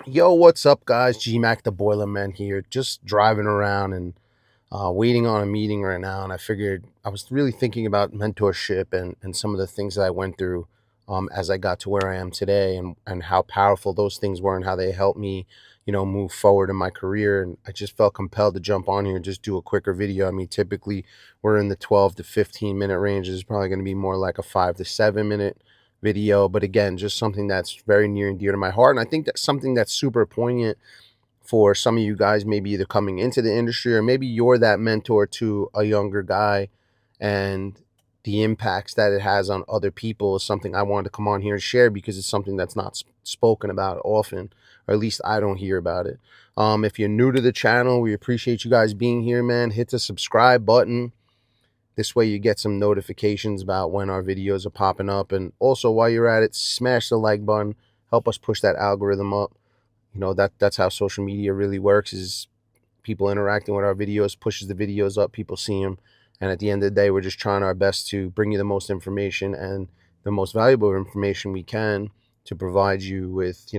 Yo, what's up, guys? GMAK The Boiler Men here. Just driving around and waiting on a meeting right now. And I figured I was really thinking about mentorship and some of the things that I went through as I got to where I am today and how powerful those things were and how they helped me, move forward in my career. And I just felt compelled to jump on here and just do a quicker video. I mean, typically we're in the 12 to 15 minute range. This is probably going to be more like a 5 to 7 minute video, but again, just something that's very near and dear to my heart. And I think that's something that's super poignant for some of you guys, maybe either coming into the industry or maybe you're that mentor to a younger guy, and the impacts that it has on other people is something I wanted to come on here and share because it's something that's not spoken about often, or at least I don't hear about it. If you're new to the channel, we appreciate you guys being here, man. Hit the subscribe button. This way you get some notifications about when our videos are popping up. And also, while you're at it, smash the like button. Help us push that algorithm up. That's how social media really works, is people interacting with our videos pushes the videos up, people see them. And at the end of the day, we're just trying our best to bring you the most information and the most valuable information we can to provide you with,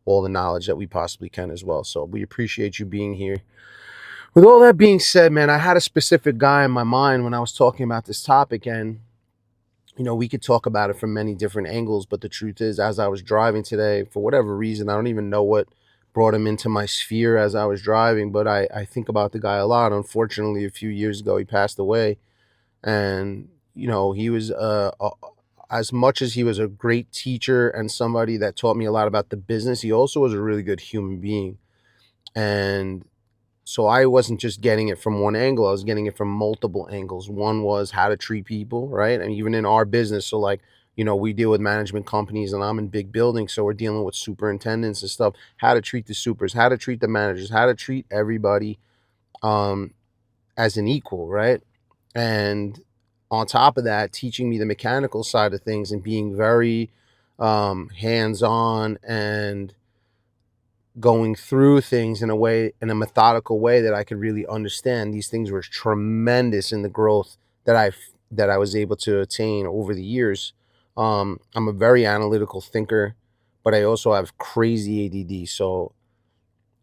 all the knowledge that we possibly can as well. So we appreciate you being here. With all that being said, man, I had a specific guy in my mind when I was talking about this topic, and we could talk about it from many different angles, but the truth is, as I was driving today, for whatever reason, I don't even know what brought him into my sphere as I was driving, but I think about the guy a lot. Unfortunately, a few years ago, he passed away. And, he was, as much as he was a great teacher and somebody that taught me a lot about the business, he also was a really good human being. And so I wasn't just getting it from one angle, I was getting it from multiple angles. One was how to treat people, right? And even in our business, so like, we deal with management companies and I'm in big buildings, so we're dealing with superintendents and stuff. How to treat the supers, how to treat the managers, how to treat everybody um as an equal, right? And on top of that, teaching me the mechanical side of things and being very hands-on and going through things in a way, in a methodical way that I could really understand. These things were tremendous in the growth that I was able to attain over the years. I'm a very analytical thinker, but I also have crazy ADD. So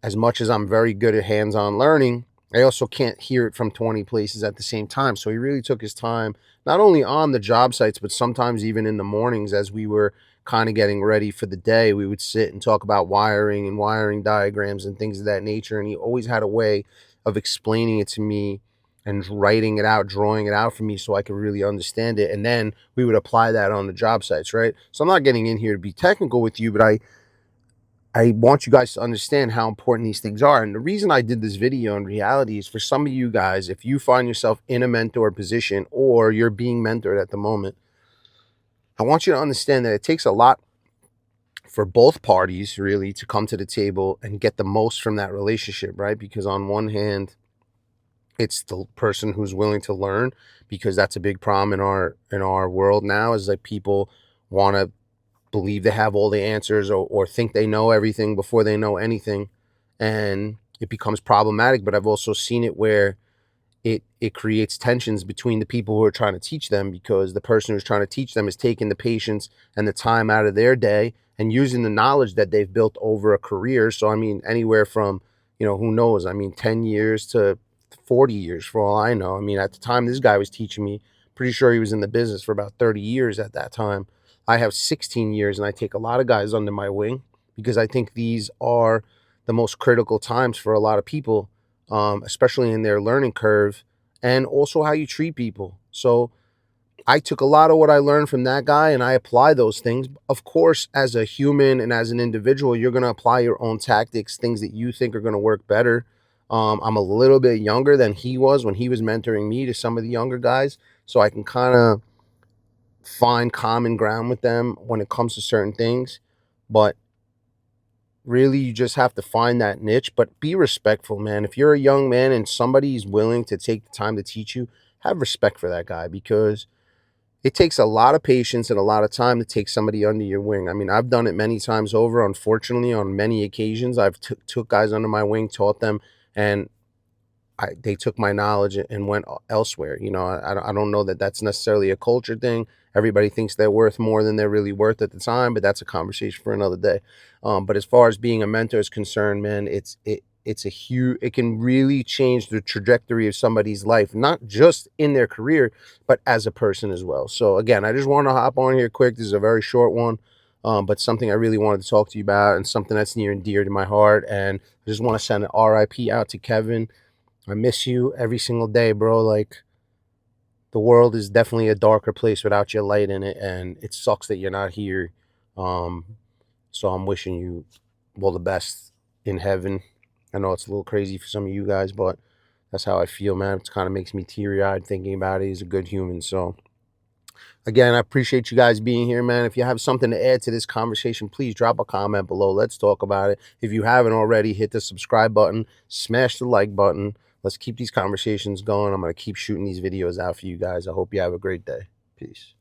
as much as I'm very good at hands-on learning, I also can't hear it from 20 places at the same time. So he really took his time, not only on the job sites, but sometimes even in the mornings as we were kind of getting ready for the day. We would sit and talk about wiring and wiring diagrams and things of that nature. And he always had a way of explaining it to me and writing it out, drawing it out for me so I could really understand it. And then we would apply that on the job sites, right? So I'm not getting in here to be technical with you, but I want you guys to understand how important these things are. And the reason I did this video in reality is for some of you guys, if you find yourself in a mentor position or you're being mentored at the moment, I want you to understand that it takes a lot for both parties really to come to the table and get the most from that relationship, right? Because on one hand, it's the person who's willing to learn, because that's a big problem in our world now, is like people want to believe they have all the answers, or think they know everything before they know anything. And it becomes problematic. But I've also seen it where it creates tensions between the people who are trying to teach them, because the person who's trying to teach them is taking the patience and the time out of their day and using the knowledge that they've built over a career. So I mean, anywhere from, who knows, I mean, 10 years to 40 years for all I know. I mean, at the time this guy was teaching me, pretty sure he was in the business for about 30 years at that time. I have 16 years, and I take a lot of guys under my wing because I think these are the most critical times for a lot of people, especially in their learning curve, and also how you treat people. So I took a lot of what I learned from that guy and I apply those things. Of course, as a human and as an individual, you're going to apply your own tactics, things that you think are going to work better. I'm a little bit younger than he was when he was mentoring me to some of the younger guys. So I can kind of find common ground with them when it comes to certain things. But really, you just have to find that niche, but be respectful, man. If you're a young man and somebody's willing to take the time to teach you, have respect for that guy, because it takes a lot of patience and a lot of time to take somebody under your wing. I mean, I've done it many times over. Unfortunately, on many occasions, I've took guys under my wing, taught them, and they took my knowledge and went elsewhere. I don't know that that's necessarily a culture thing. Everybody thinks they're worth more than they're really worth at the time, but that's a conversation for another day. But as far as being a mentor is concerned, man, it's a huge, it can really change the trajectory of somebody's life, not just in their career, but as a person as well. So again, I just want to hop on here quick. This is a very short one, but something I really wanted to talk to you about, and something that's near and dear to my heart. And I just want to send an RIP out to Kevin. I miss you every single day, bro. Like, the world is definitely a darker place without your light in it, and it sucks that you're not here. Um, so I'm wishing you all the best in heaven. I know it's a little crazy for some of you guys, but that's how I feel, man. It kind of makes me teary-eyed thinking about it. He's a good human. So again, I appreciate you guys being here, man. If you have something to add to this conversation, please drop a comment below. Let's talk about it. If you haven't already, hit the subscribe button, smash the like button. Let's keep these conversations going. I'm going to keep shooting these videos out for you guys. I hope you have a great day. Peace.